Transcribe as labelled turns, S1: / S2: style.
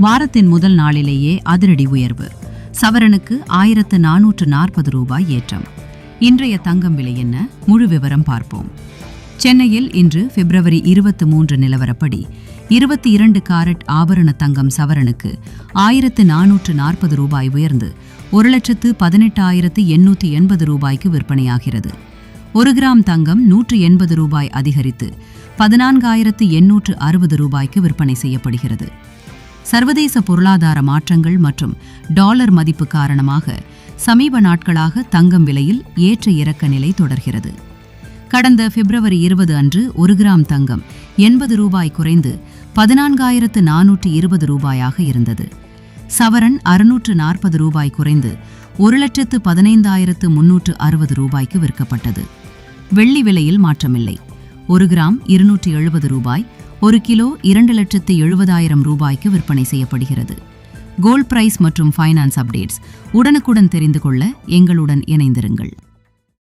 S1: வாரத்தின் முதல் நாளிலேயே அதிரடி உயர்வு. சவரனுக்கு 1440 ரூபாய் ஏற்றம். இன்றைய தங்கம் விலை என்ன? முழு விவரம் பார்ப்போம். சென்னையில் இன்று பிப்ரவரி 23 நிலவரப்படி 22 காரட் ஆபரண தங்கம் சவரனுக்கு 1440 ரூபாய் உயர்ந்து 1,18,880 ரூபாய்க்கு விற்பனையாகிறது. 1 கிராம் தங்கம் 180 ரூபாய் அதிகரித்து 14,860 ரூபாய்க்கு விற்பனை செய்யப்படுகிறது. சர்வதேச பொருளாதார மாற்றங்கள் மற்றும் டாலர் மதிப்பு காரணமாக சமீப நாட்களாக தங்கம் விலையில் ஏற்ற இறக்க நிலை தொடர்கிறது. கடந்த பிப்ரவரி 20 அன்று 1 கிராம் தங்கம் 80 ரூபாய் குறைந்து 14,420 ரூபாயாக இருந்தது. சவரன் 640 ரூபாய் குறைந்து 1,15,360 ரூபாய்க்கு விற்கப்பட்டது. வெள்ளி விலையில் மாற்றமில்லை. 1 கிராம் 270 ரூபாய், 1 கிலோ 2,70,000 ரூபாய்க்கு விற்பனை செய்யப்படுகிறது. கோல்ட் பிரைஸ் மற்றும் ஃபைனான்ஸ் அப்டேட்ஸ் உடனுக்குடன் தெரிந்து கொள்ள எங்களுடன் இணைந்திருங்கள்.